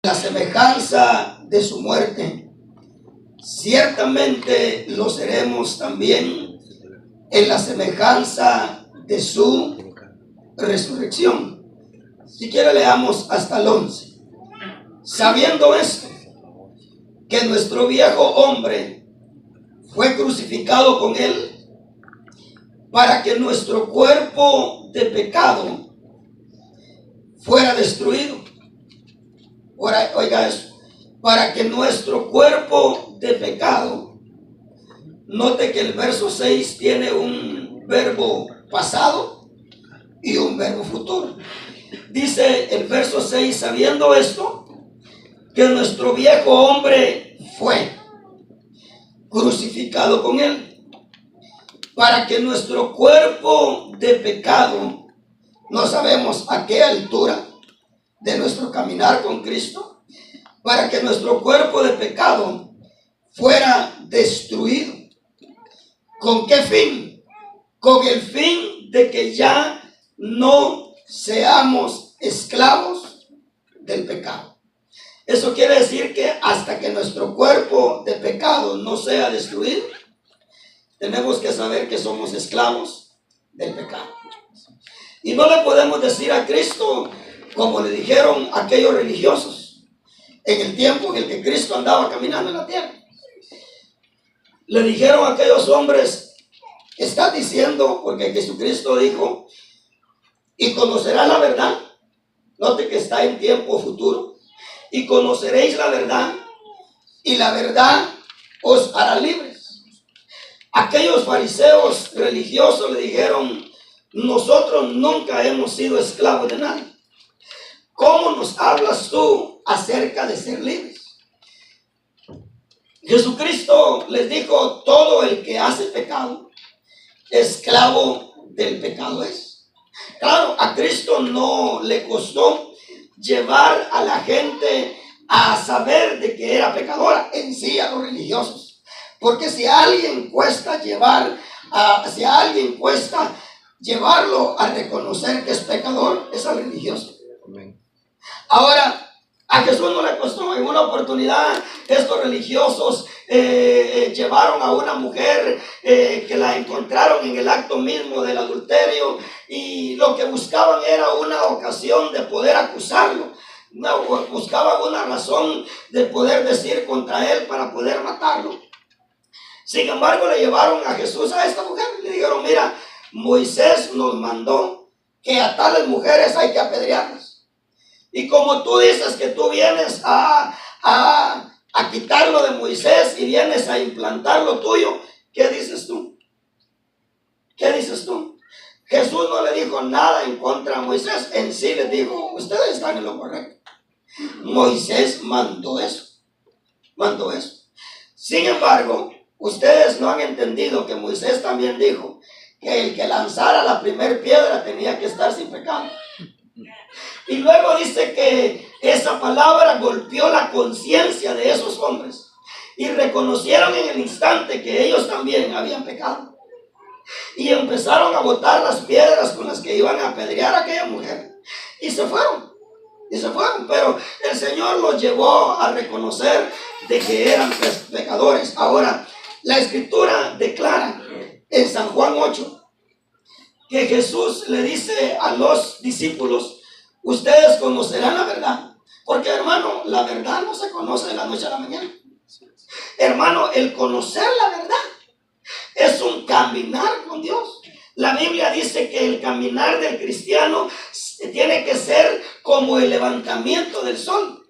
la semejanza de su muerte, ciertamente lo seremos también en la semejanza de su resurrección. Si quiere leamos hasta el 11. Sabiendo esto, que nuestro viejo hombre fue crucificado con él, para que nuestro cuerpo de pecado fuera destruido. Oiga eso, para que nuestro cuerpo de pecado, note que el verso 6 tiene un verbo pasado y un verbo futuro. Dice el verso 6, sabiendo esto, que nuestro viejo hombre fue crucificado con él, para que nuestro cuerpo de pecado, no sabemos a qué altura de nuestro caminar con Cristo, para que nuestro cuerpo de pecado fuera destruido. ¿Con qué fin? Con el fin de que ya no seamos esclavos del pecado. Eso quiere decir que hasta que nuestro cuerpo de pecado no sea destruido, tenemos que saber que somos esclavos del pecado. Y no le podemos decir a Cristo como le dijeron aquellos religiosos en el tiempo en el que Cristo andaba caminando en la tierra. Le dijeron a aquellos hombres, está diciendo, porque Jesucristo dijo, y conocerá la verdad. Note que está en tiempo futuro. Y conoceréis la verdad, y la verdad os hará libres. Aquellos fariseos religiosos le dijeron, nosotros nunca hemos sido esclavos de nadie. ¿Cómo nos hablas tú acerca de ser libres? Jesucristo les dijo, todo el que hace pecado, esclavo del pecado es. Claro, a Cristo no le costó llevar a la gente a saber de que era pecadora, en sí a los religiosos. Porque si a alguien cuesta llevarlo a reconocer que es pecador, es al religioso. Amén. Ahora, a Jesús no le costó. En una oportunidad, estos religiosos llevaron a una mujer que la encontraron en el acto mismo del adulterio, y lo que buscaban era una ocasión de poder acusarlo. Buscaban una razón de poder decir contra él para poder matarlo. Sin embargo, le llevaron a Jesús a esta mujer y le dijeron, mira, Moisés nos mandó que a tales mujeres hay que apedrearlas. Y como tú dices que tú vienes a quitarlo de Moisés y vienes a implantar lo tuyo, ¿qué dices tú? ¿Qué dices tú? Jesús no le dijo nada en contra de Moisés. En sí les dijo, ustedes están en lo correcto. Moisés mandó eso. Sin embargo, ustedes no han entendido que Moisés también dijo que el que lanzara la primera piedra tenía que estar sin pecado. Y luego dice que esa palabra golpeó la conciencia de esos hombres y reconocieron en el instante que ellos también habían pecado. Y empezaron a botar las piedras con las que iban a apedrear a aquella mujer. Y se fueron. Pero el Señor los llevó a reconocer de que eran pecadores. Ahora, la Escritura declara en San Juan 8 que Jesús le dice a los discípulos, ustedes conocerán la verdad. Porque, hermano, la verdad no se conoce de la noche a la mañana. Hermano, el conocer la verdad es un caminar con Dios. La Biblia dice que el caminar del cristiano tiene que ser como el levantamiento del sol.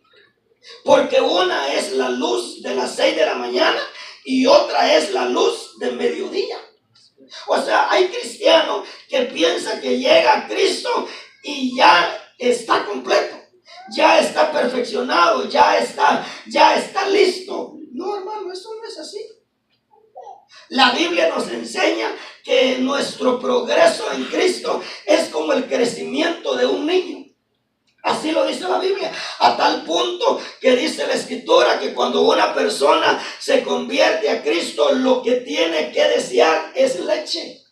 Porque una es la luz de las 6 de la mañana y otra es la luz del mediodía. O sea, hay cristianos que piensan que llega a Cristo y ya está completo, ya está perfeccionado, ya está listo. No, hermano, eso no es así. La Biblia nos enseña que nuestro progreso en Cristo es como el crecimiento de un niño. Así lo dice la Biblia, a tal punto que dice la Escritura que cuando una persona se convierte a Cristo, lo que tiene que desear es leche.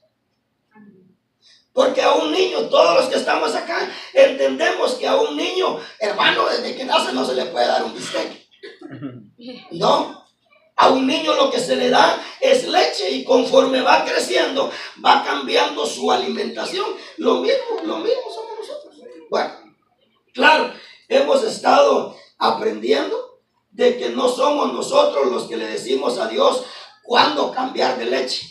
Porque a un niño, todos los que estamos acá, entendemos que a un niño, hermano, desde que nace no se le puede dar un bistec. No. A un niño lo que se le da es leche y conforme va creciendo, va cambiando su alimentación. Lo mismo somos nosotros. Bueno, claro, hemos estado aprendiendo de que no somos nosotros los que le decimos a Dios cuándo cambiar de leche.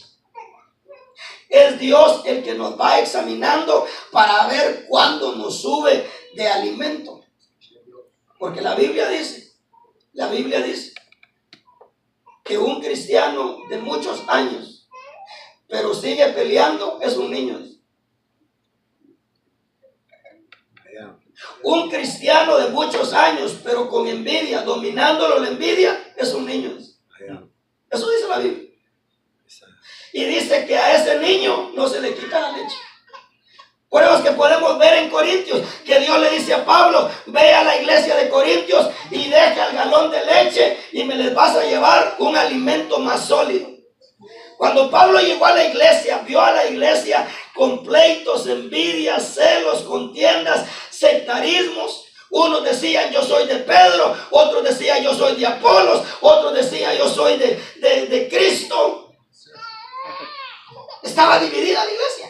Es Dios el que nos va examinando para ver cuándo nos sube de alimento. Porque la Biblia dice que un cristiano de muchos años, pero sigue peleando, es un niño. Un cristiano de muchos años, pero con envidia, dominándolo la envidia, es un niño. Eso dice la Biblia. Y dice que a ese niño no se le quita la leche. Por eso es que podemos ver en Corintios que Dios le dice a Pablo: ve a la iglesia de Corintios y deja el galón de leche y me les vas a llevar un alimento más sólido. Cuando Pablo llegó a la iglesia, vio a la iglesia con pleitos, envidias, celos, contiendas, sectarismos. Unos decían: yo soy de Pedro, otros decían: yo soy de Apolos, otros decían: yo soy de Cristo. Estaba dividida la iglesia.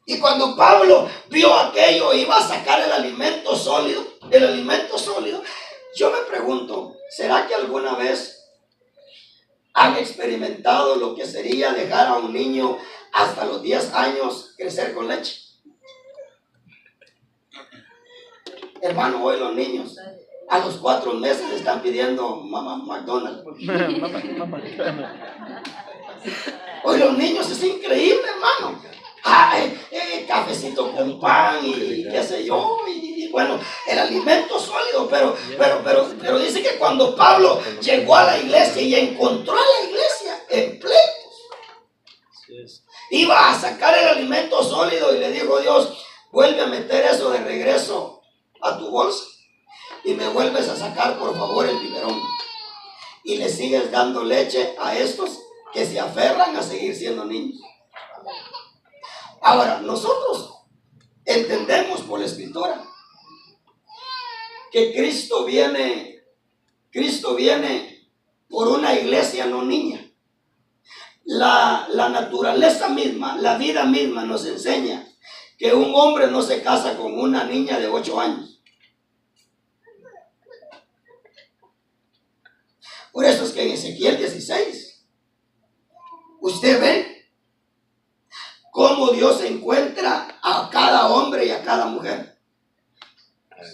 Y cuando Pablo vio aquello, iba a sacar el alimento sólido. Yo me pregunto, ¿será que alguna vez han experimentado lo que sería dejar a un niño hasta los 10 años crecer con leche? Hermano, hoy los niños a los 4 meses están pidiendo mamá McDonald's. Hoy los niños, es increíble, hermano. Cafecito con pan y qué sé yo, y bueno, el alimento sólido, pero dice que cuando Pablo llegó a la iglesia y encontró a la iglesia en pleitos, iba a sacar el alimento sólido y le dijo: Dios, vuelve a meter eso de regreso a tu bolsa y me vuelves a sacar por favor el biberón, y le sigues dando leche a estos que se aferran a seguir siendo niños. Ahora, nosotros entendemos por la Escritura que Cristo viene por una iglesia no niña. La naturaleza misma, la vida misma nos enseña que un hombre no se casa con una niña de 8 años. Por eso es que en Ezequiel 16, usted ve cómo Dios encuentra a cada hombre y a cada mujer.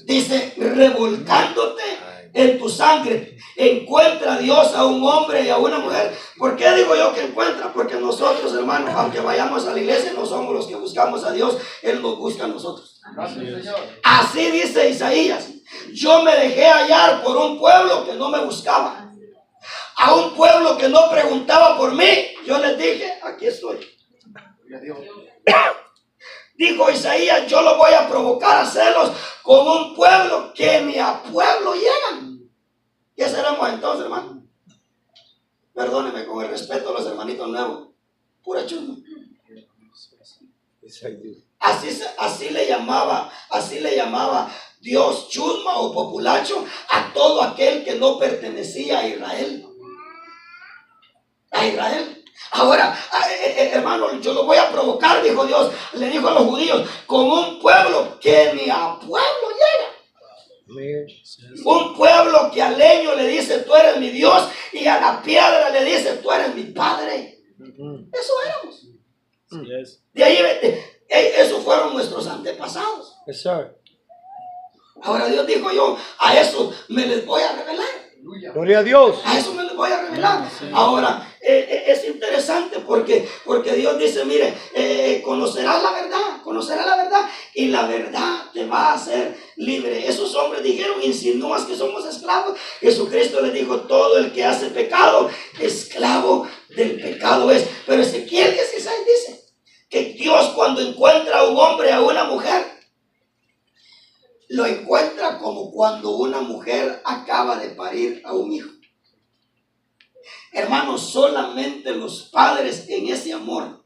Dice: revolcándote en tu sangre, encuentra Dios a un hombre y a una mujer. ¿Por qué digo yo que encuentra? Porque nosotros, hermanos, aunque vayamos a la iglesia, no somos los que buscamos a Dios, Él nos busca a nosotros. Así dice Isaías: yo me dejé hallar por un pueblo que no me buscaba, a un pueblo que no preguntaba por mí. Yo les dije: aquí estoy. Dijo Isaías: yo lo voy a provocar a celos con un pueblo que ni a pueblo llegan. ¿Qué seremos entonces, hermano? Perdóneme, con el respeto a los hermanitos nuevos, pura chusma. Así le llamaba Dios chusma o populacho a todo aquel que no pertenecía a Israel. Ahora, hermano, yo lo voy a provocar, dijo Dios, le dijo a los judíos, con un pueblo que ni a pueblo llega. Un pueblo que al leño le dice: tú eres mi Dios, y a la piedra le dice: tú eres mi Padre. Eso éramos. De ahí, esos fueron nuestros antepasados. Ahora Dios dijo: yo a eso me les voy a revelar. Gloria a Dios. A eso me les voy a revelar. Ahora, es interesante porque Dios dice: mire, conocerás la verdad y la verdad te va a hacer libre. Esos hombres dijeron: insinúas que somos esclavos. Jesucristo les dijo: todo el que hace pecado, esclavo del pecado es. Pero Ezequiel 16 dice que Dios, cuando encuentra a un hombre, a una mujer, lo encuentra como cuando una mujer acaba de parir a un hijo. Hermanos, solamente los padres en ese amor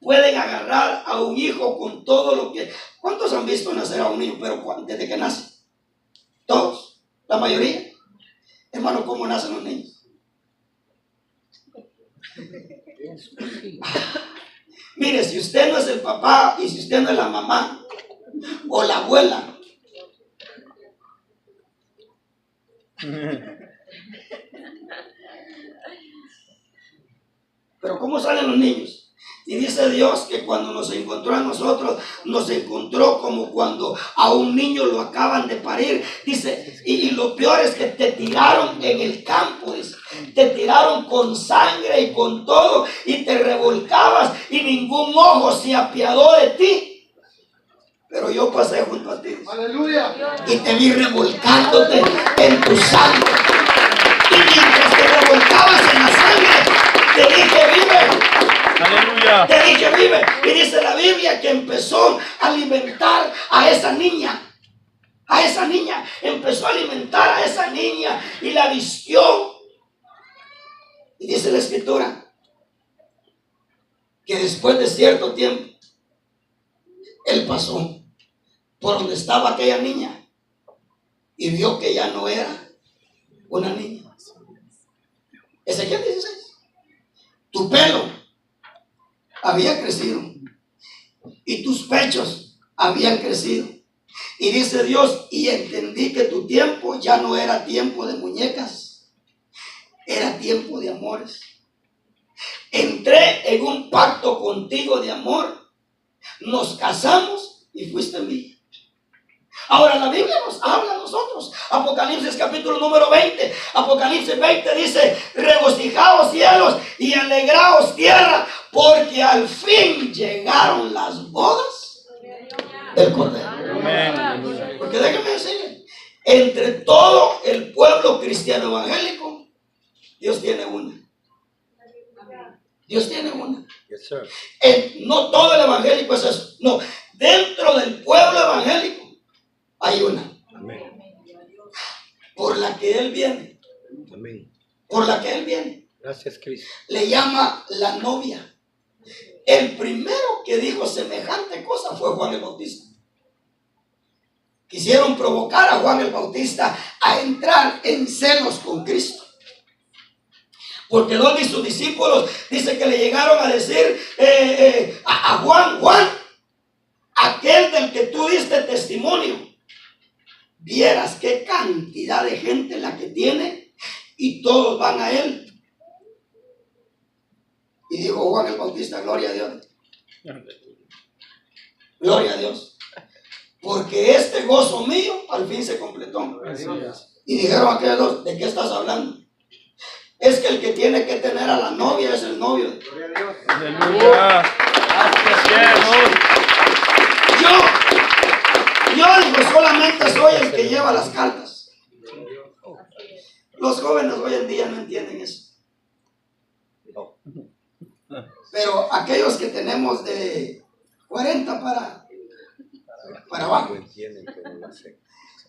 pueden agarrar a un hijo con todo lo que... ¿Cuántos han visto nacer a un niño? Pero desde que nace. Todos, la mayoría. Hermano, ¿cómo nacen los niños? Mire, si usted no es el papá y si usted no es la mamá o la abuela, pero ¿cómo salen los niños? Y dice Dios que cuando nos encontró a nosotros, nos encontró como cuando a un niño lo acaban de parir. Dice, y lo peor es que te tiraron en el campo, dice. Te tiraron con sangre y con todo, y te revolcabas, y ningún ojo se apiadó de ti. Pero yo pasé junto a ti. ¡Aleluya! Y te vi revolcándote en tu sangre. Y mientras te revolcabas en la sangre, te dije, vive. Aleluya. Te dije, vive. Y dice la Biblia que empezó a alimentar a esa niña. A esa niña. Empezó a alimentar a esa niña y la vistió. Y dice la Escritura que después de cierto tiempo, él pasó por donde estaba aquella niña y vio que ya no era una niña. Ezequiel 16. Tu pelo había crecido y tus pechos habían crecido. Y dice Dios, y entendí que tu tiempo ya no era tiempo de muñecas, era tiempo de amores. Entré en un pacto contigo de amor, nos casamos y fuiste mía. Ahora la Biblia nos habla a nosotros. Apocalipsis capítulo número 20. Apocalipsis 20 dice, regocijaos cielos y alegraos tierra, porque al fin llegaron las bodas del Cordero. Amén. Porque déjenme decirle, entre todo el pueblo cristiano evangélico, Dios tiene una. Dios tiene una. Yes, sir. No todo el evangélico es eso. No, dentro del pueblo evangélico hay una. Amén. Por la que Él viene. Amén. Por la que Él viene. Gracias, Cristo. Le llama la novia. El primero que dijo semejante cosa fue Juan el Bautista. Quisieron provocar a Juan el Bautista a entrar en celos con Cristo. Porque dos de sus discípulos dice que le llegaron a decir a Juan, aquel del que tú diste testimonio, vieras qué cantidad de gente la que tiene y todos van a él. Y dijo Juan el Bautista, gloria a Dios. Gloria a Dios. Porque este gozo mío al fin se completó. Y dijeron aquellos dos, ¿de qué estás hablando? Es que el que tiene que tener a la novia es el novio. Aleluya. Yo digo, solamente soy el que lleva las cartas. Los jóvenes hoy en día no entienden eso. Pero aquellos que tenemos de 40 para abajo,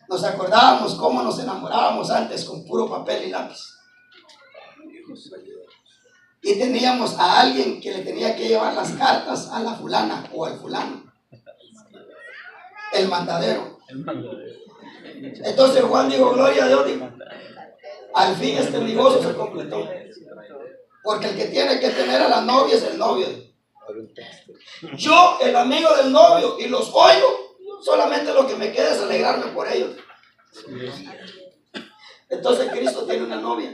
nos acordábamos cómo nos enamorábamos antes con puro papel y lápiz. Y teníamos a alguien que le tenía que llevar las cartas a la fulana o al fulano. El mandadero. Entonces Juan dijo, gloria a Dios, dijo, al fin este negocio se completó. Porque el que tiene que tener a la novia es el novio. Yo, el amigo del novio, y los oigo, solamente lo que me queda es alegrarme por ellos. Entonces Cristo tiene una novia.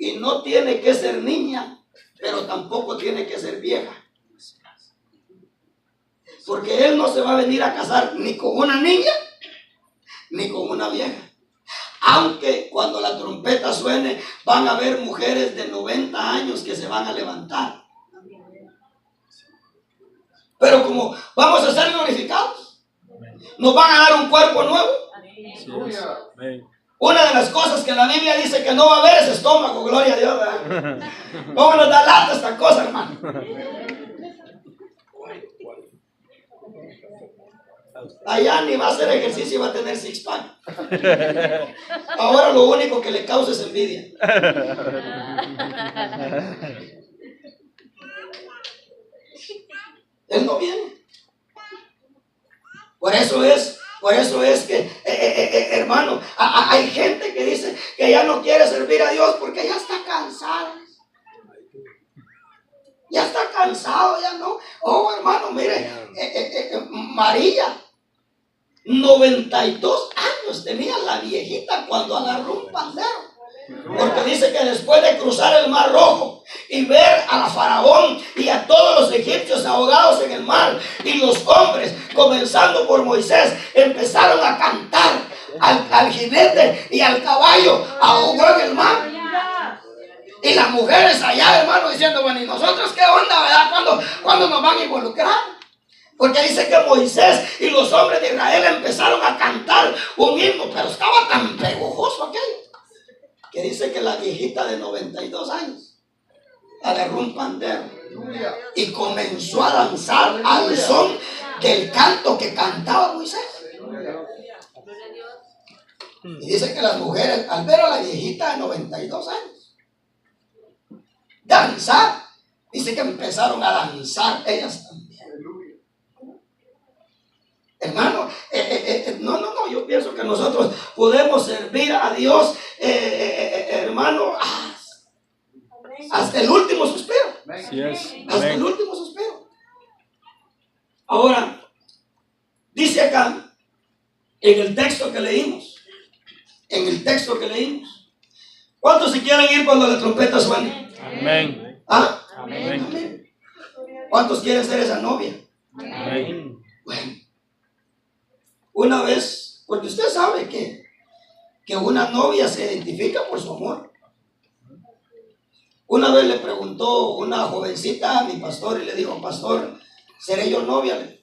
Y no tiene que ser niña, pero tampoco tiene que ser vieja. Porque Él no se va a venir a casar ni con una niña, ni con una vieja. Aunque cuando la trompeta suene, van a haber mujeres de 90 años que se van a levantar. Pero como vamos a ser glorificados, nos van a dar un cuerpo nuevo. Una de las cosas que la Biblia dice que no va a haber es estómago, gloria a Dios, ¿verdad? ¿Cómo nos da lata esta cosa, hermano? Allá ni va a hacer ejercicio y va a tener six pack. Ahora lo único que le causa es envidia. Él no viene. Por eso es que, hermano, hay gente que dice que ya no quiere servir a Dios porque ya está cansada. Ya está cansado, ya no. Oh, hermano, mire, María, 92 años tenía la viejita cuando agarró un pandero. Porque dice que después de cruzar el mar Rojo y ver a la Faraón y a todos los egipcios ahogados en el mar, y los hombres, comenzando por Moisés, empezaron a cantar al jinete y al caballo ahogó en el mar. Y las mujeres allá, hermano, diciendo, bueno, ¿y nosotros qué onda, verdad? ¿Cuándo nos van a involucrar? Porque dice que Moisés y los hombres de Israel empezaron a cantar un himno, pero estaba tan pegojoso aquello, que dice que la viejita de 92 años agarró un pandero y comenzó a danzar al son del canto que cantaba Moisés. Y dice que las mujeres, al ver a la viejita de 92 años danzar, dice que empezaron a danzar ellas también. Hermano, no, yo pienso que nosotros podemos servir a Dios, hermano, hasta el último suspiro. Así es. Hasta el último suspiro. Ahora, dice acá, en el texto que leímos, ¿cuántos se quieren ir cuando la trompeta suene? Amén. ¿Ah? Amén. Amén. ¿Cuántos quieren ser esa novia? Amén. Bueno, una vez, porque usted sabe que una novia se identifica por su amor. Una vez le preguntó una jovencita a mi pastor y le dijo, pastor, ¿seré yo novia?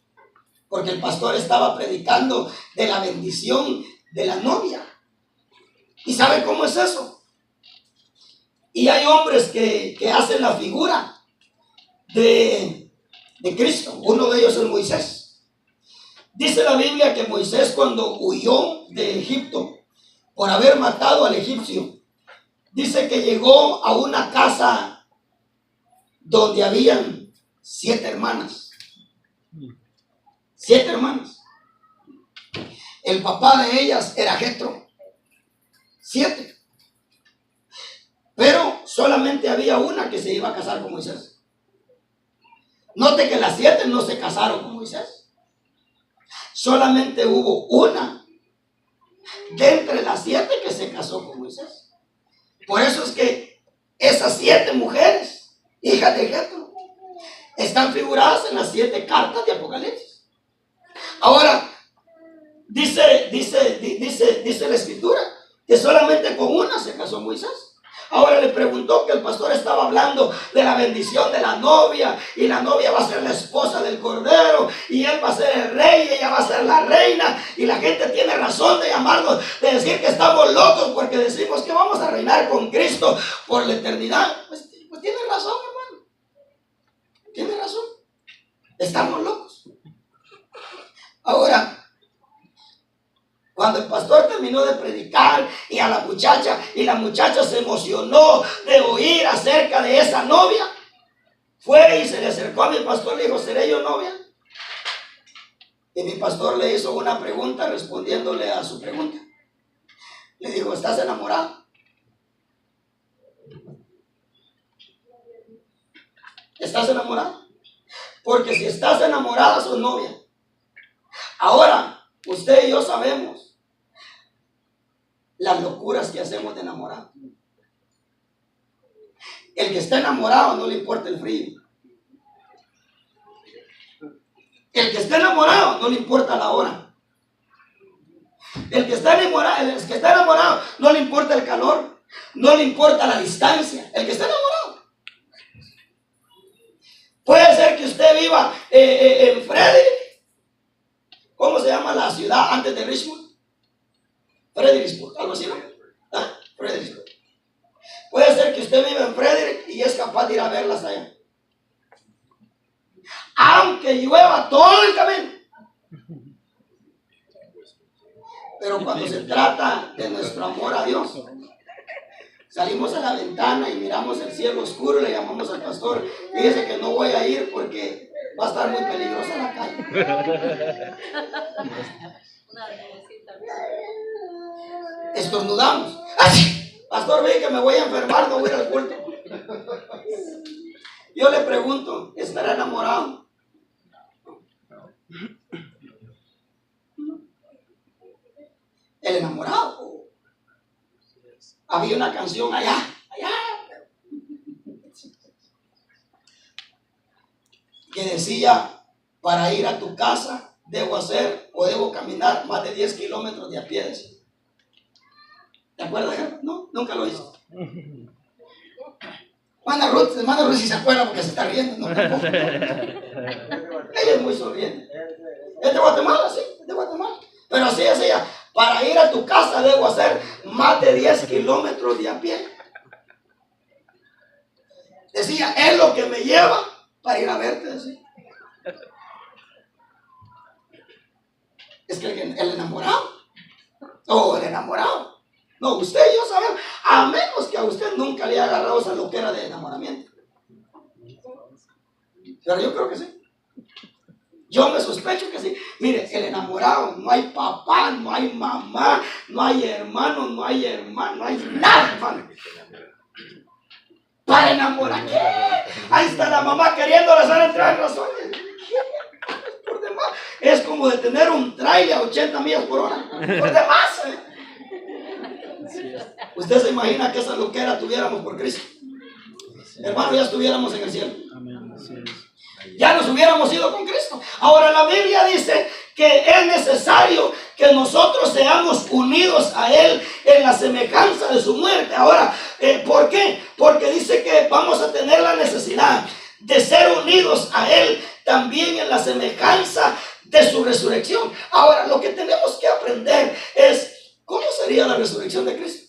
Porque el pastor estaba predicando de la bendición de la novia. ¿Y sabe cómo es eso? Y hay hombres que hacen la figura de Cristo. Uno de ellos es Moisés. Dice la Biblia que Moisés, cuando huyó de Egipto por haber matado al egipcio, dice que llegó a una casa donde habían 7 hermanas. 7 hermanas. El papá de ellas era Jetro. 7. Pero solamente había una que se iba a casar con Moisés. Note que las 7 no se casaron con Moisés. Solamente hubo una de entre las 7 que se casó con Moisés. Por eso es que esas 7 mujeres, hijas de Jetro, están figuradas en las 7 cartas de Apocalipsis. Ahora, dice la escritura que solamente con una se casó Moisés. Ahora le preguntó que el pastor estaba hablando de la bendición de la novia, y la novia va a ser la esposa del Cordero, y él va a ser el rey, y ella va a ser la reina, y la gente tiene razón de llamarnos, de decir que estamos locos porque decimos que vamos a reinar con Cristo por la eternidad. Pues tiene razón, hermano, tiene razón, estamos locos. Ahora, cuando el pastor terminó de predicar y la muchacha se emocionó de oír acerca de esa novia, fue y se le acercó a mi pastor y le dijo, ¿seré yo novia? Y mi pastor le hizo una pregunta respondiéndole a su pregunta. Le dijo, ¿estás enamorado? ¿Estás enamorado? Porque si estás enamorada, sos novia. Ahora, usted y yo sabemos las locuras que hacemos de enamorado. El que está enamorado no le importa el frío. El que está enamorado no le importa la hora. El que está enamorado no le importa el calor, no le importa la distancia. El que está enamorado. Puede ser que usted viva en Frederick. ¿Cómo se llama la ciudad antes de Richmond? Fredericksburg, algo así, ¿no? Fredericksburg. Puede ser que usted viva en Frederick y es capaz de ir a verlas allá, aunque llueva todo el camino. Pero cuando se trata de nuestro amor a Dios, salimos a la ventana y miramos el cielo oscuro y le llamamos al pastor. Fíjese que no voy a ir porque Va a estar muy peligrosa la calle. Estornudamos. ¡Ay! Pastor, ve que me voy a enfermar, no voy a ir al culto. Yo le pregunto, ¿estará enamorado? El enamorado. Había una canción allá, que decía, para ir a tu casa debo hacer o debo caminar más de 10 kilómetros de a pie. ¿Te acuerdas? No, nunca lo hizo. Manda Ruth si se acuerda porque se está riendo. No, tampoco. Ella es muy sonriente. Es de Guatemala, sí, es de Guatemala. Pero así decía, para ir a tu casa debo hacer más de 10 kilómetros de a pie. Decía, es lo que me lleva para ir a verte. Decía. Es que el enamorado. Oh, el enamorado. No, usted y yo sabemos, a menos que a usted nunca le haya agarrado esa loquera de enamoramiento. Pero yo creo que sí. Yo me sospecho que sí. Mire, el enamorado, no hay papá, no hay mamá, no hay hermano, no hay hermano, no hay nada, hermano. Para enamorar, ¿qué? Ahí está la mamá queriéndole hacer entrar en razones. Por demás. Es como de tener un trailer a 80 millas por hora. Por demás, Usted se imagina que esa loquera tuviéramos por Cristo. Hermano, ya estuviéramos en el cielo. Ya nos hubiéramos ido con Cristo. Ahora la Biblia dice que es necesario que nosotros seamos unidos a Él en la semejanza de su muerte. Ahora, ¿por qué? Porque dice que vamos a tener la necesidad de ser unidos a Él también en la semejanza de su resurrección. Ahora, lo que tenemos que aprender es ¿cómo sería la resurrección de Cristo?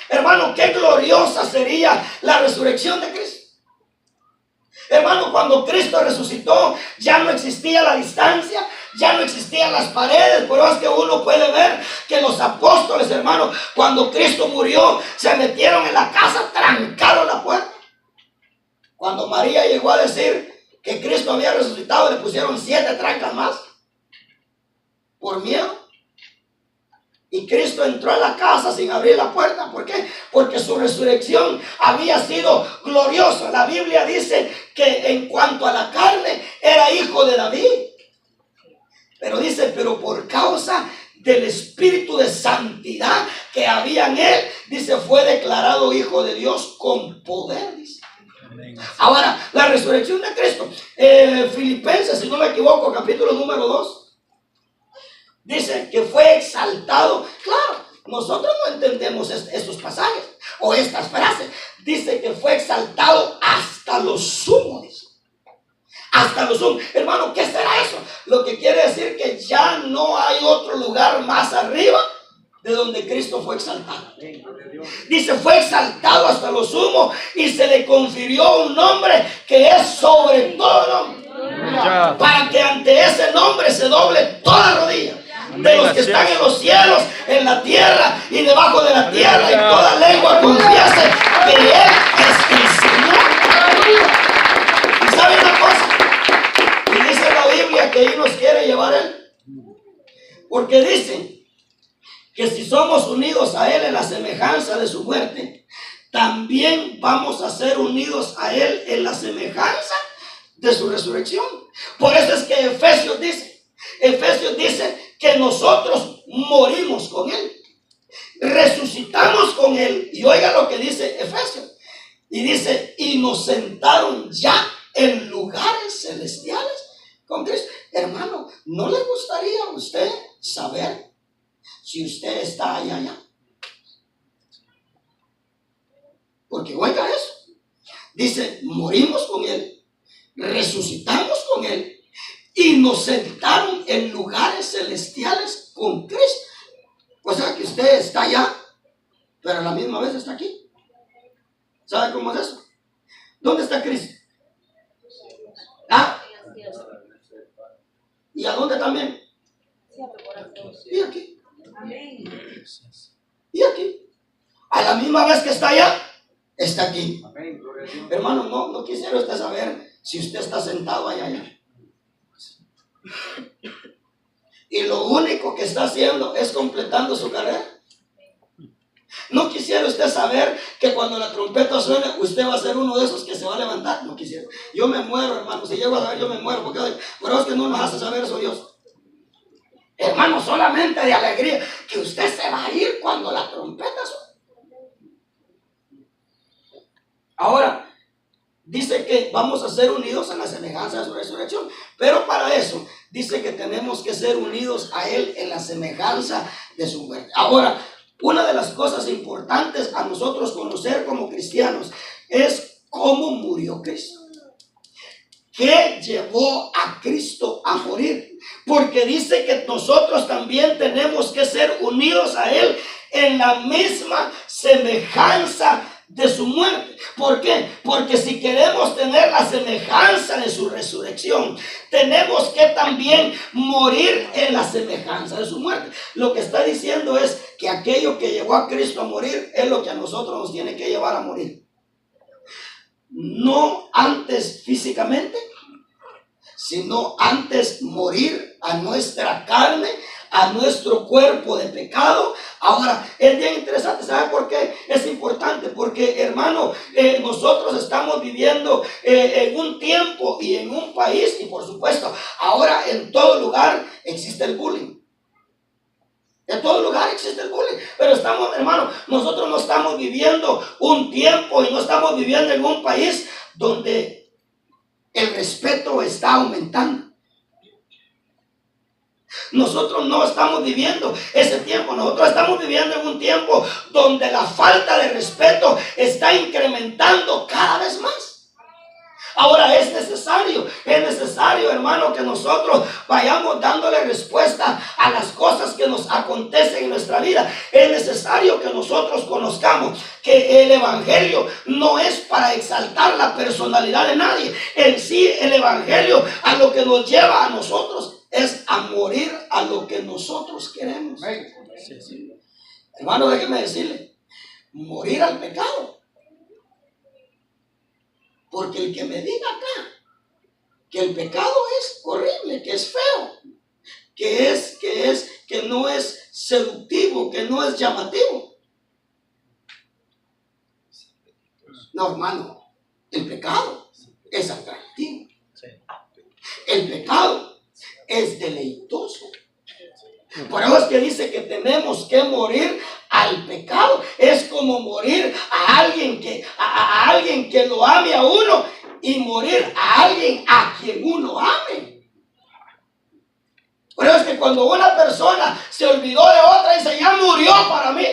Hermano, qué gloriosa sería la resurrección de Cristo. Hermano, cuando Cristo resucitó, ya no existía la distancia, ya no existían las paredes. Por eso es que uno puede ver que los apóstoles, hermano, cuando Cristo murió, se metieron en la casa, trancaron la puerta. Cuando María llegó a decir que Cristo había resucitado, le pusieron 7 trancas más por miedo. Y Cristo entró a la casa sin abrir la puerta. ¿Por qué? Porque su resurrección había sido gloriosa. La Biblia dice que en cuanto a la carne era hijo de David. Pero dice, pero por causa del Espíritu de santidad que había en él, dice, fue declarado hijo de Dios con poder. Dice. Ahora, la resurrección de Cristo. Filipenses, si no me equivoco, capítulo número 2. Dice que fue exaltado. Claro, nosotros no entendemos estos pasajes o estas frases. Dice que fue exaltado hasta lo sumo. Dice. Hasta lo sumo. Hermano, ¿qué será eso? Lo que quiere decir que ya no hay otro lugar más arriba de donde Cristo fue exaltado. Dice, fue exaltado hasta lo sumo y se le confirió un nombre que es sobre todo nombre. Para que ante ese nombre se doble toda rodilla. De los que están en los cielos, en la tierra y debajo de la tierra, y toda lengua confiese que Él es el Señor. ¿Y sabe una cosa? Y dice la Biblia que ahí nos quiere llevar Él. Porque dice que si somos unidos a Él en la semejanza de su muerte, también vamos a ser unidos a Él en la semejanza de su resurrección. Por eso es que Efesios dice que nosotros morimos con Él, resucitamos con Él. Y oiga lo que dice Efesios. Y dice, y nos sentaron ya en lugares celestiales con Cristo. Hermano, ¿no le gustaría a usted saber si usted está allá? Porque oiga eso. Dice, morimos con Él, resucitamos con Él y nos sentaron en lugares celestiales con Cristo. O sea que usted está allá, pero a la misma vez está aquí. ¿Sabe cómo es eso? ¿Dónde está Cristo? ¿Ah? ¿Y a dónde también? Y aquí. Y aquí. A la misma vez que está allá, está aquí. Hermano, no quisiera usted saber si usted está sentado allá? Y lo único que está haciendo es completando su carrera. ¿No quisiera usted saber que cuando la trompeta suene, usted va a ser uno de esos que se va a levantar? No quisiera. Yo me muero, hermano. Si llego a saber, yo me muero. Porque pero es que no nos hace saber eso Dios. Hermano, solamente de alegría que usted se va a ir cuando la trompeta suene. Ahora, dice que vamos a ser unidos en la semejanza de su resurrección. Pero para eso, dice que tenemos que ser unidos a Él en la semejanza de su muerte. Ahora, una de las cosas importantes a nosotros conocer como cristianos es cómo murió Cristo. ¿Qué llevó a Cristo a morir? Porque dice que nosotros también tenemos que ser unidos a Él en la misma semejanza de su muerte. ¿Por qué? Porque si queremos tener la semejanza de su resurrección, tenemos que también morir en la semejanza de su muerte. Lo que está diciendo es que aquello que llevó a Cristo a morir es lo que a nosotros nos tiene que llevar a morir. No antes físicamente, sino antes morir a nuestra carne, a nuestro cuerpo de pecado. Ahora, es bien interesante. ¿Sabe por qué es importante? Porque, hermano, nosotros estamos viviendo en un tiempo y en un país, y por supuesto, ahora en todo lugar existe el bullying. En todo lugar existe el bullying. Pero estamos, hermano, nosotros no estamos viviendo un tiempo y no estamos viviendo en un país donde el respeto está aumentando. Nosotros no estamos viviendo ese tiempo. Nosotros estamos viviendo en un tiempo donde la falta de respeto está incrementando cada vez más. Ahora es necesario, hermano, que nosotros vayamos dándole respuesta a las cosas que nos acontecen en nuestra vida. Es necesario que nosotros conozcamos que el evangelio no es para exaltar la personalidad de nadie. En sí, el evangelio a lo que nos lleva a nosotros es a morir a lo que nosotros queremos. Hermano, déjeme decirle, morir al pecado. Porque el que me diga acá que el pecado es horrible, que es feo, que no es seductivo, que no es llamativo. No, hermano, el pecado es atractivo. El pecado es deleitoso. Por eso es que dice que tenemos que morir al pecado. Es como morir a alguien que lo ame a uno y morir a alguien a quien uno ame. Por eso es que cuando una persona se olvidó de otra, dice, ya murió para mí.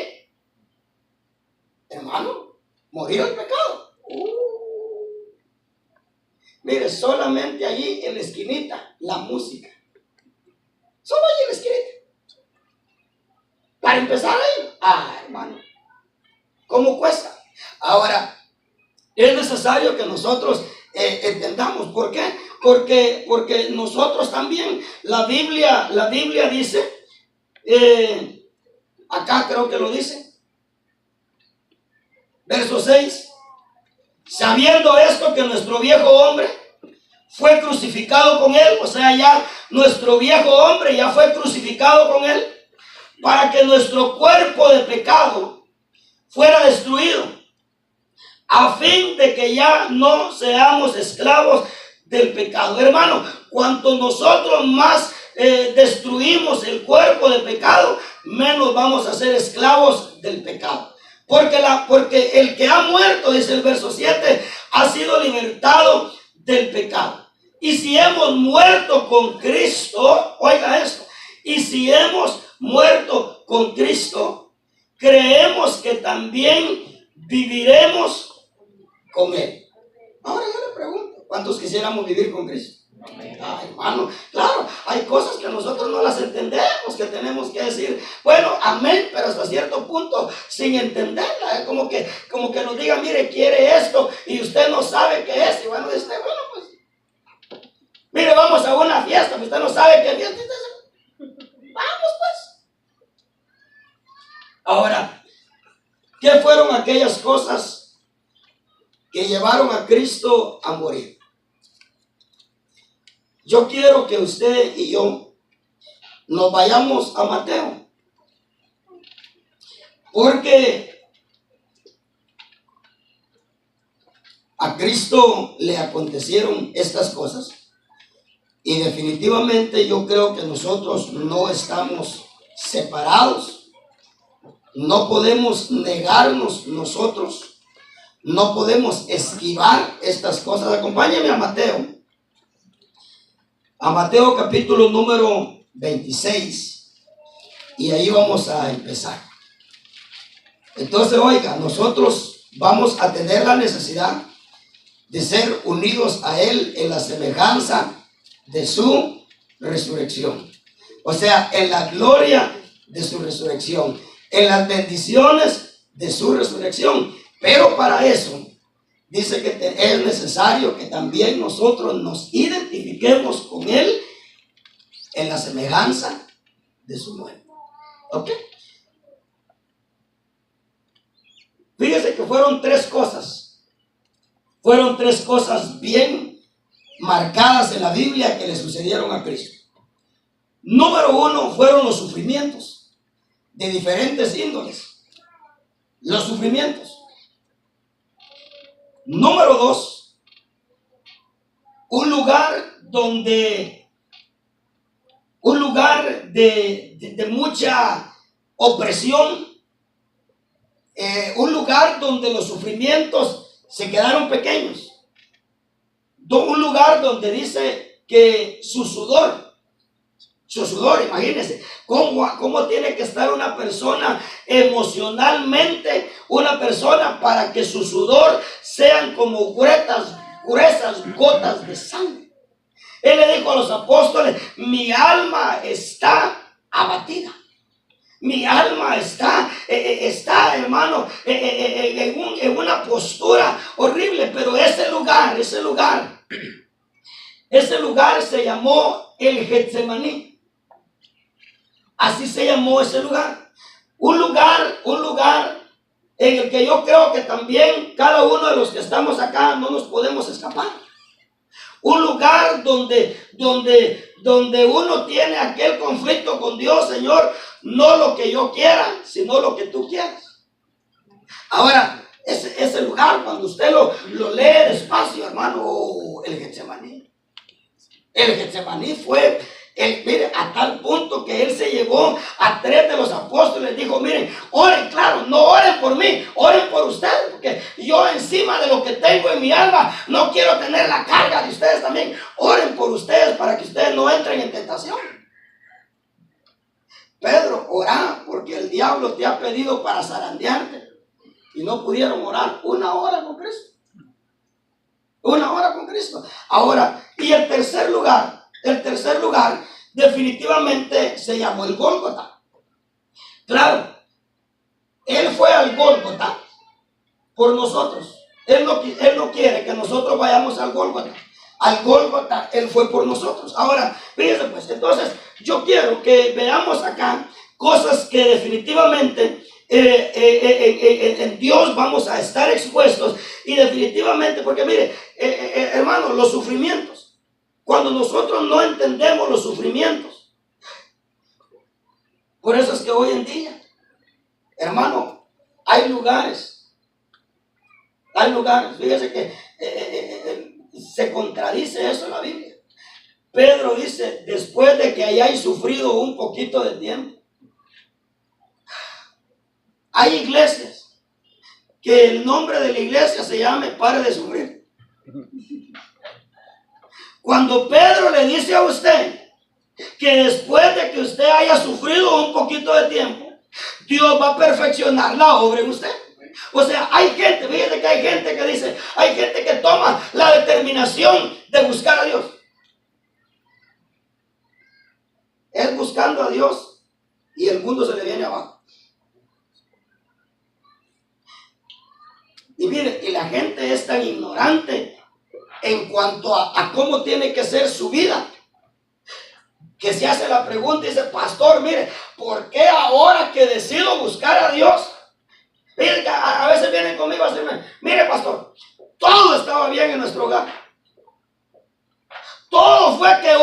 Hermano, morir al pecado. Mire, solamente allí en la esquinita, la música. Solo allí en la esquinita. Para empezar ahí, hermano, ¿cómo cuesta? Ahora, es necesario que nosotros entendamos. ¿Por qué? Porque nosotros también, la Biblia dice, acá creo que lo dice, verso 6, sabiendo esto que nuestro viejo hombre fue crucificado con él, o sea, ya nuestro viejo hombre ya fue crucificado con él, para que nuestro cuerpo de pecado fuera destruido, a fin de que ya no seamos esclavos del pecado. Hermano, cuanto nosotros más destruimos el cuerpo de pecado, menos vamos a ser esclavos del pecado. Porque el que ha muerto, dice el verso 7, ha sido libertado del pecado. Y si hemos muerto con Cristo, oiga esto, y si hemos muerto con Cristo, creemos que también viviremos con Él. Ahora yo le pregunto, ¿cuántos quisiéramos vivir con Cristo? Ay, hermano, claro, hay cosas que nosotros no las entendemos, que tenemos que decir, bueno, amén, pero hasta cierto punto sin entenderla, como que nos diga, mire, quiere esto y usted no sabe qué es, y bueno, dice, bueno, pues, mire, vamos a una fiesta, pero usted no sabe qué fiesta es. Vamos pues. Ahora, ¿qué fueron aquellas cosas que llevaron a Cristo a morir? yo quiero que usted y yo nos vayamos a Mateo, porque a Cristo le acontecieron estas cosas y definitivamente yo creo que nosotros no estamos separados, no podemos negarnos nosotros, no podemos esquivar estas cosas. Acompáñenme a Mateo capítulo número 26 y ahí vamos a empezar. Entonces, oiga, nosotros vamos a tener la necesidad de ser unidos a Él en la semejanza de su resurrección. O sea, en la gloria de su resurrección, en las bendiciones de su resurrección. Pero para eso, dice que es necesario que también nosotros nos identifiquemos con Él en la semejanza de su muerte. ¿Ok? Fíjese que fueron tres cosas bien marcadas en la Biblia que le sucedieron a Cristo. Número uno fueron los sufrimientos de diferentes índoles. Los sufrimientos. Número dos, un lugar de mucha opresión, un lugar donde los sufrimientos se quedaron pequeños, un lugar donde dice que su sudor, imagínense, cómo tiene que estar una persona emocionalmente, una persona para que su sudor sean como gruesas gotas de sangre. Él le dijo a los apóstoles, mi alma está abatida. Mi alma está, hermano, en una postura horrible, pero ese lugar se llamó el Getsemaní. Así se llamó ese lugar. Un lugar en el que yo creo que también cada uno de los que estamos acá no nos podemos escapar. Un lugar donde uno tiene aquel conflicto con Dios, Señor, no lo que yo quiera, sino lo que tú quieras. Ahora, ese lugar, cuando usted lo lee despacio, hermano, el Getsemaní. El Getsemaní fue, mire, a tal punto que él se llevó a 3 de los apóstoles, dijo, miren, oren, claro, no oren por mí, oren por ustedes, porque yo encima de lo que tengo en mi alma, no quiero tener la carga de ustedes también. Oren por ustedes para que ustedes no entren en tentación. Pedro, orá, porque el diablo te ha pedido para zarandearte. Y no pudieron orar 1 hora con Cristo. 1 hora con Cristo. Ahora, y el tercer lugar definitivamente se llamó el Gólgota. Claro, Él fue al Gólgota por nosotros. Él no quiere que nosotros vayamos al Gólgota. Al Gólgota, Él fue por nosotros. Ahora, fíjense pues, entonces yo quiero que veamos acá cosas que definitivamente en Dios vamos a estar expuestos. Y definitivamente, porque mire, hermano, los sufrimientos, cuando nosotros no entendemos los sufrimientos, por eso es que hoy en día, hermano, hay lugares, fíjese que se contradice eso en la Biblia. Pedro dice, después de que hayáis sufrido un poquito de tiempo, hay iglesias que el nombre de la iglesia se llame Pare de Sufrir. Cuando Pedro le dice a usted que después de que usted haya sufrido un poquito de tiempo, Dios va a perfeccionar la obra en usted. O sea, hay gente, fíjate que hay gente que dice, hay gente que toma la determinación de buscar a Dios. Es buscando a Dios y el mundo se le viene abajo. Y mire, y la gente es tan ignorante en cuanto a cómo tiene que ser su vida, que se hace la pregunta y dice, pastor, mire, ¿por qué ahora que decido buscar a Dios? Mire, a veces vienen conmigo a decirme, mire, pastor, todo estaba bien en nuestro hogar. Todo fue que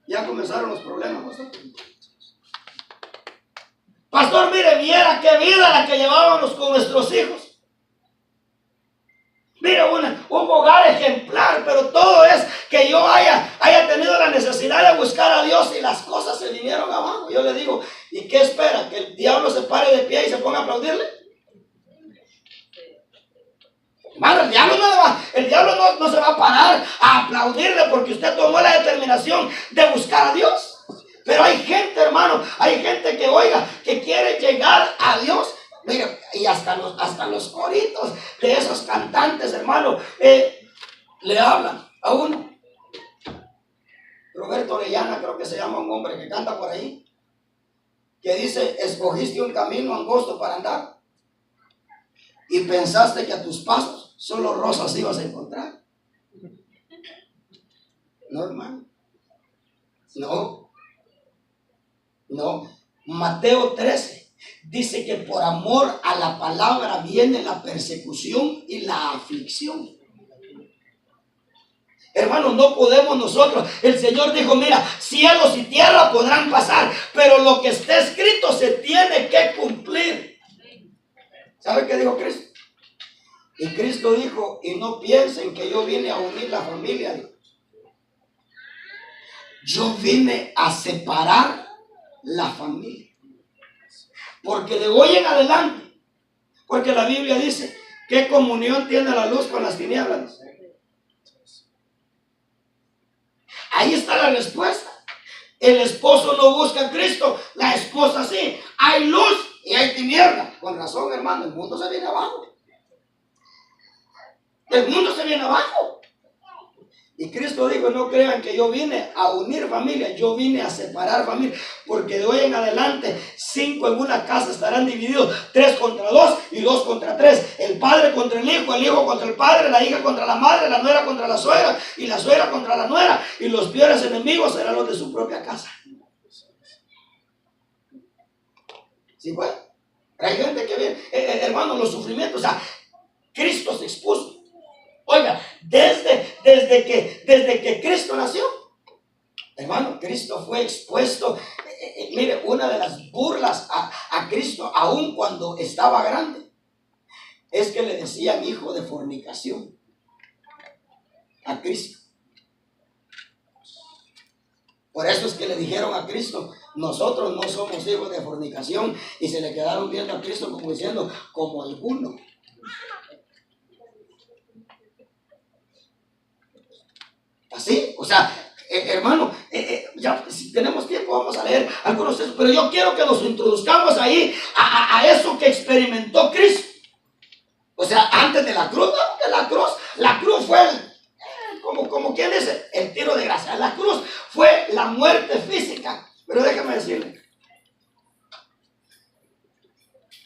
Ya comenzaron los problemas, pastor. Pastor, mire, viera qué vida la que llevábamos con nuestros hijos. Mire, un hogar ejemplar, pero todo es que yo haya tenido la necesidad de buscar a Dios y las cosas se vinieron abajo. Yo le digo, ¿y qué espera? ¿Que el diablo se pare de pie y se ponga a aplaudirle? Hermano, el diablo no se va a parar a aplaudirle porque usted tomó la determinación de buscar a Dios. Pero hay gente, hermano, hay gente que, oiga, que quiere llegar a Dios. Mire, y hasta los coritos de esos cantantes, hermano, le hablan a uno. Roberto Orellana, creo que se llama un hombre que canta por ahí, que dice, escogiste un camino angosto para andar y pensaste que a tus pasos solo rosas ibas a encontrar. No, hermano. No. Mateo 13 dice que por amor a la palabra viene la persecución y la aflicción. Hermanos, no podemos nosotros. El Señor dijo, mira, cielos y tierra podrán pasar, pero lo que está escrito se tiene que cumplir. ¿Sabe qué dijo Cristo? Y Cristo dijo, y no piensen que yo vine a unir la familia. Yo vine a separar la familia. Porque de hoy en adelante, porque la Biblia dice, ¿qué comunión tiene la luz con las tinieblas? Ahí está la respuesta. El esposo no busca a Cristo, la esposa sí. Hay luz y hay tinieblas. Con razón, hermano, el mundo se viene abajo. El mundo se viene abajo. Y Cristo dijo, no crean que yo vine a unir familias, yo vine a separar familias, porque de hoy en adelante 5 en una casa estarán divididos, 3 contra 2 y 2 contra 3, el padre contra el hijo contra el padre, la hija contra la madre, la nuera contra la suegra y la suegra contra la nuera, y los peores enemigos serán los de su propia casa. ¿Sí, pues? Hay gente que viene, hermano, los sufrimientos, o sea, Cristo se expuso. Oiga, desde que Cristo nació, hermano, Cristo fue expuesto. Mire, una de las burlas a Cristo, aun cuando estaba grande, es que le decían hijo de fornicación a Cristo. Por eso es que le dijeron a Cristo, nosotros no somos hijos de fornicación, y se le quedaron viendo a Cristo como diciendo, como alguno. Así, o sea, hermano, ya si tenemos tiempo vamos a leer algunos textos, pero yo quiero que nos introduzcamos ahí a eso que experimentó Cristo. O sea, antes de la cruz, la cruz fue como quien dice, el tiro de gracia. La cruz fue la muerte física, pero déjame decirle,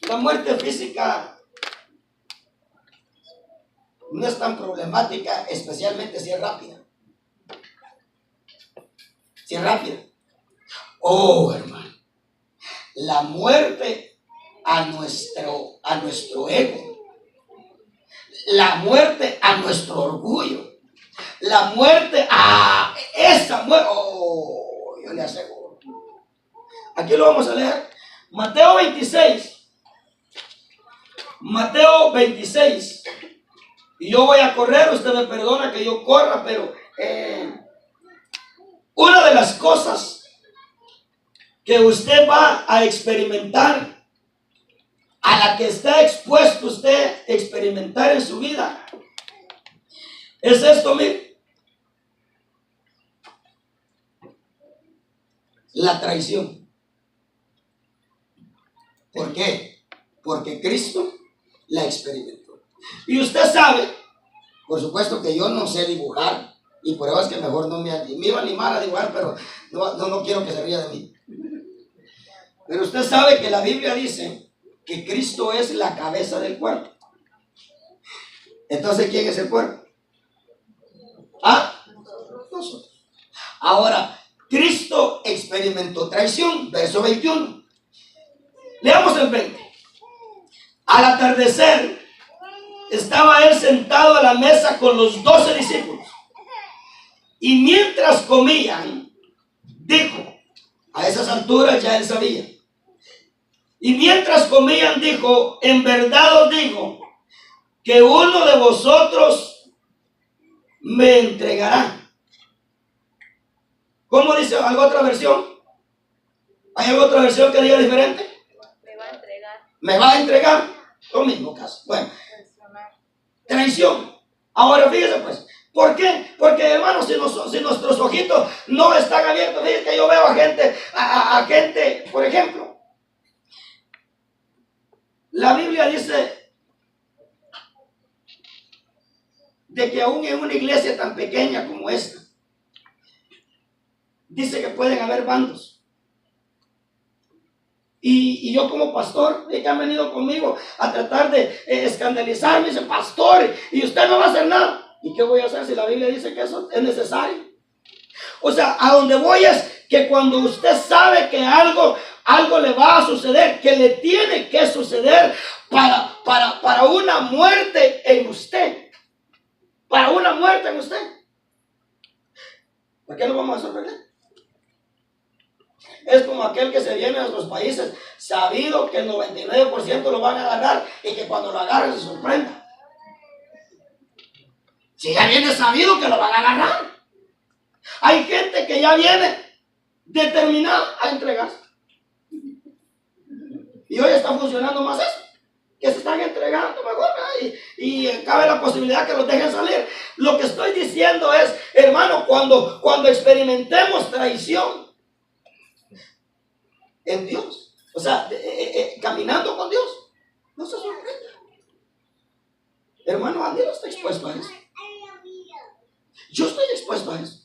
la muerte física no es tan problemática, especialmente si es rápida. Si es rápida. Oh, hermano, la muerte a nuestro ego, la muerte a nuestro orgullo, la muerte a esa muerte. Oh, yo le aseguro. Aquí lo vamos a leer. Mateo 26. Mateo 26. Y yo voy a correr, usted me perdona que yo corra, pero una de las cosas que usted va a experimentar, a la que está expuesto usted a experimentar en su vida, es esto, mire, la traición. ¿Por qué? Porque Cristo la experimentó. Y usted sabe, por supuesto que yo no sé dibujar, y por eso es que mejor no me iba a animar a dibujar, pero no quiero que se ría de mí. Pero usted sabe que la Biblia dice que Cristo es la cabeza del cuerpo. Entonces, ¿quién es el cuerpo? Nosotros. Ahora, Cristo experimentó traición, verso 21. Leamos el 20. Al atardecer, estaba él sentado a la mesa con los 12 discípulos. Y mientras comían, dijo, a esas alturas ya él sabía. Y mientras comían dijo, en verdad os digo, que uno de vosotros me entregará. ¿Cómo dice alguna otra versión? ¿Hay alguna otra versión que diga diferente? Me va a entregar. Me va a entregar. Lo mismo caso. Bueno, traición. Ahora fíjese pues, ¿por qué? Porque hermanos, si nuestros ojitos no están abiertos, fíjese que yo veo a gente, por ejemplo, la Biblia dice de que aún en una iglesia tan pequeña como esta, dice que pueden haber bandos. Y yo como pastor, que han venido conmigo a tratar de escandalizarme, dice, pastor, y usted no va a hacer nada. ¿Y qué voy a hacer si la Biblia dice que eso es necesario? O sea, a donde voy es que cuando usted sabe que algo le va a suceder, que le tiene que suceder para una muerte en usted. Para una muerte en usted. ¿Por qué lo vamos a sorprender? Es como aquel que se viene a nuestros países, sabido que el 99% lo van a agarrar y que cuando lo agarren se sorprenda. Si ya viene sabido que lo van a agarrar. Hay gente que ya viene determinada a entregarse. Y hoy está funcionando más eso, que se están entregando mejor, y cabe la posibilidad que los dejen salir. Lo que estoy diciendo es, hermano, cuando experimentemos traición en Dios, o sea, caminando con Dios, no se sorprenda. Hermano, Andy no está expuesto a eso. Yo estoy expuesto a eso.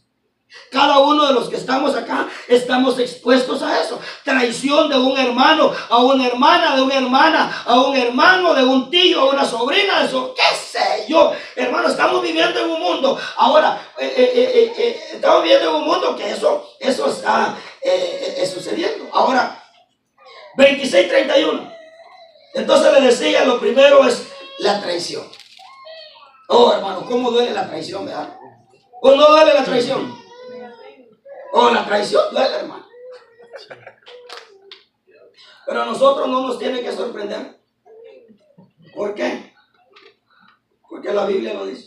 Cada uno de los que estamos acá estamos expuestos a eso. Traición de un hermano, a una hermana, de una hermana, a un hermano, de un tío, a una sobrina, de eso, qué sé yo. Hermano, estamos viviendo en un mundo. Ahora, estamos viviendo en un mundo que eso está sucediendo. Ahora, 26:31. Entonces le decía, lo primero es la traición. Oh, hermano, ¿cómo duele la traición, verdad? ¿O no duele la traición? Oh, la traición duele, hermano. Pero a nosotros no nos tiene que sorprender. ¿Por qué? Porque la Biblia lo dice.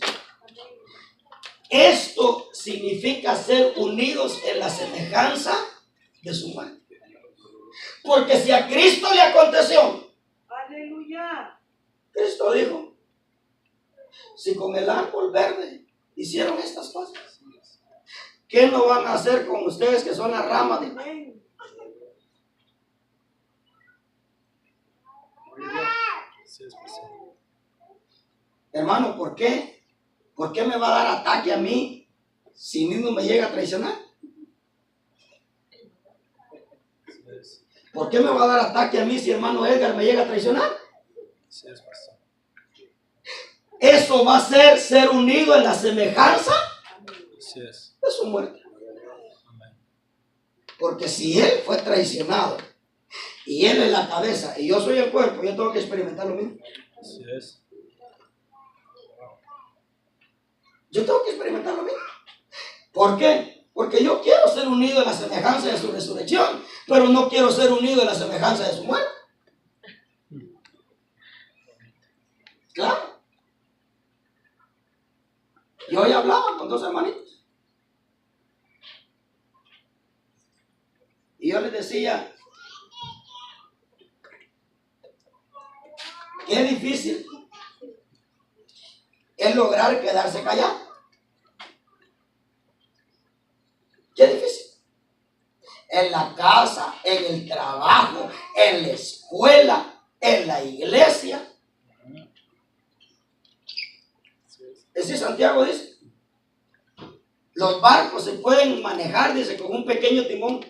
Esto significa ser unidos en la semejanza de su muerte. Porque si a Cristo le aconteció, Aleluya. Cristo dijo, si con el árbol verde hicieron estas cosas, ¿qué no van a hacer con ustedes que son las ramas? Hermano, ¿por qué? ¿Por qué me va a dar ataque a mí si mismo me llega a traicionar? ¿Por qué me va a dar ataque a mí si hermano Edgar me llega a traicionar? Eso va a ser unido en la semejanza de su muerte. Porque si él fue traicionado y él es la cabeza y yo soy el cuerpo, yo tengo que experimentar lo mismo. Yo tengo que experimentar lo mismo. ¿Por qué? Porque yo quiero ser unido en la semejanza de su resurrección, pero no quiero ser unido en la semejanza de su muerte. Claro. Yo hoy hablaba con dos hermanitos. Y yo les decía, qué difícil es lograr quedarse callado. Qué difícil. En la casa, en el trabajo, en la escuela, en la iglesia. Ese Santiago dice, los barcos se pueden manejar, dice, con un pequeño timón.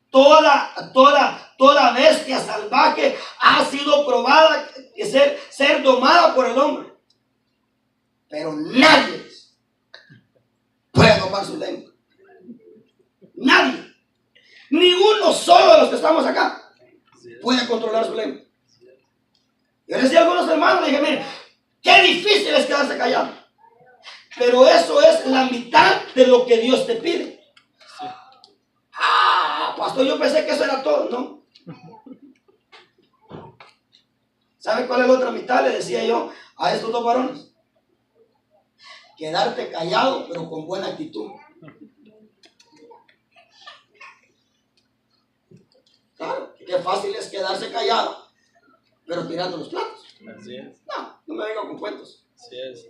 Toda bestia salvaje ha sido probada de ser domada por el hombre. Pero nadie puede domar su lengua. Nadie. Ni uno solo de los que estamos acá puede controlar su lengua. Yo le decía a algunos hermanos, le dije, miren, qué difícil es quedarse callado. Pero eso es la mitad de lo que Dios te pide. Ah, pastor, yo pensé que eso era todo, ¿no? ¿Sabe cuál es la otra mitad? Le decía yo a estos dos varones. Quedarte callado, pero con buena actitud. Claro, qué fácil es quedarse callado, pero tirando los platos. Así es. No me venga con cuentos. Así es.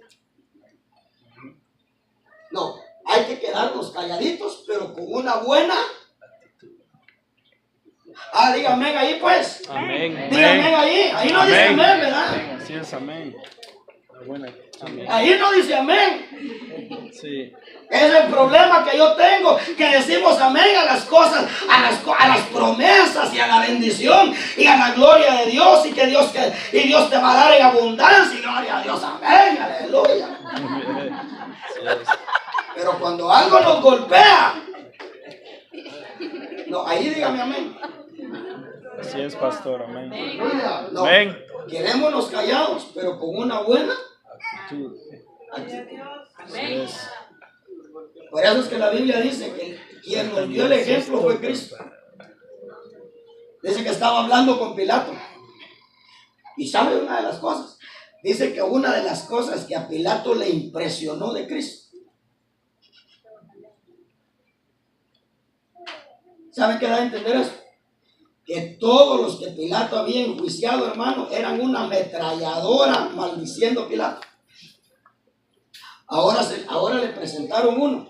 No, hay que quedarnos calladitos, pero con una buena. Ah, dígame ahí pues. Amén. Dígame ahí no dice amén, ¿verdad? Así es, amén. Buena. Amén. Ahí no dice amén. Sí. Es el problema que yo tengo, que decimos amén a las cosas, a las promesas y a la bendición y a la gloria de Dios y Dios te va a dar en abundancia y gloria a Dios, amén, aleluya. Así es. Pero cuando algo nos golpea, no, ahí dígame amén. Así es, pastor. Amén. No, Amén. quedémonos callados, pero con una buena Actitud. actitud. Así es. Por eso es que la Biblia dice que quien nos dio el ejemplo fue Cristo. Dice que estaba hablando con Pilato. Y sabe una de las cosas. Dice que una de las cosas que a Pilato le impresionó de Cristo. ¿Saben qué da a entender eso? Que todos los que Pilato había enjuiciado, hermano, eran una ametralladora maldiciendo a Pilato. Ahora le presentaron uno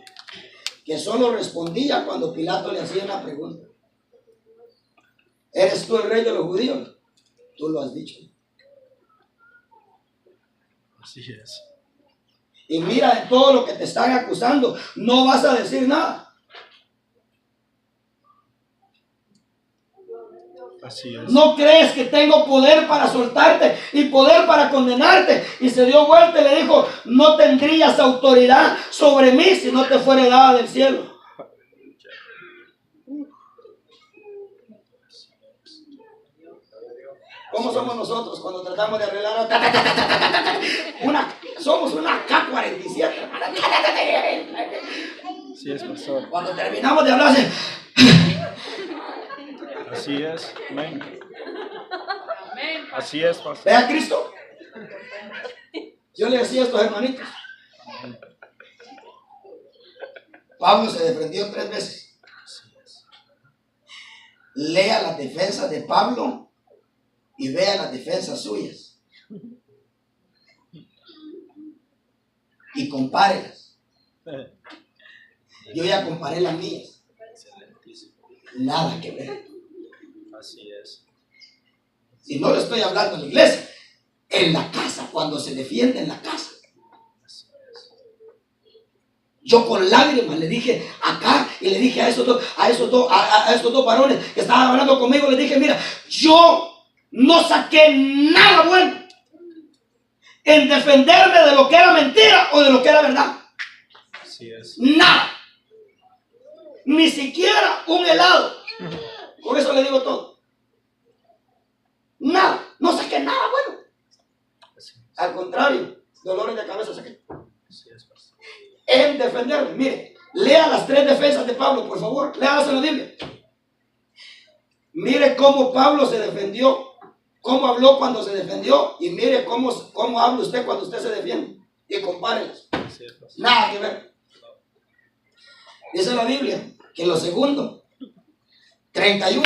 que solo respondía cuando Pilato le hacía una pregunta. ¿Eres tú el rey de los judíos? Tú lo has dicho. Así es. Y mira, de todo lo que te están acusando, no vas a decir nada. Así es. ¿No crees que tengo poder para soltarte y poder para condenarte? Y se dio vuelta y le dijo, no tendrías autoridad sobre mí si no te fuera dada del cielo. ¿Cómo somos nosotros cuando tratamos de arreglar? Somos una K-47. Así es, pastor. Cuando terminamos de hablar, Así es. Amén. Así es, pastor. ve a Cristo. Yo le decía a estos hermanitos. Pablo se defendió 3 veces. Lea las defensas de Pablo y vea las defensas suyas. Y compárelas. Yo ya comparé las mías. Nada que ver. Así es. Si no le estoy hablando en la iglesia, en la casa, cuando se defiende en la casa. Yo con lágrimas le dije acá y le dije a estos dos varones que estaban hablando conmigo, le dije, mira, yo no saqué nada bueno en defenderme de lo que era mentira o de lo que era verdad. Así es. Nada. Ni siquiera un helado. Con eso le digo todo. Nada. No saqué nada bueno. Al contrario, dolores de cabeza saqué. Así es, pastor. En defenderme. Mire, lea las 3 defensas de Pablo, por favor. Léalas en la Biblia. Mire cómo Pablo se defendió. Cómo habló cuando se defendió. Y mire cómo habla usted cuando usted se defiende. Y compárenlos. Así es, pastor. Nada que ver. Dice la Biblia que en lo segundo 31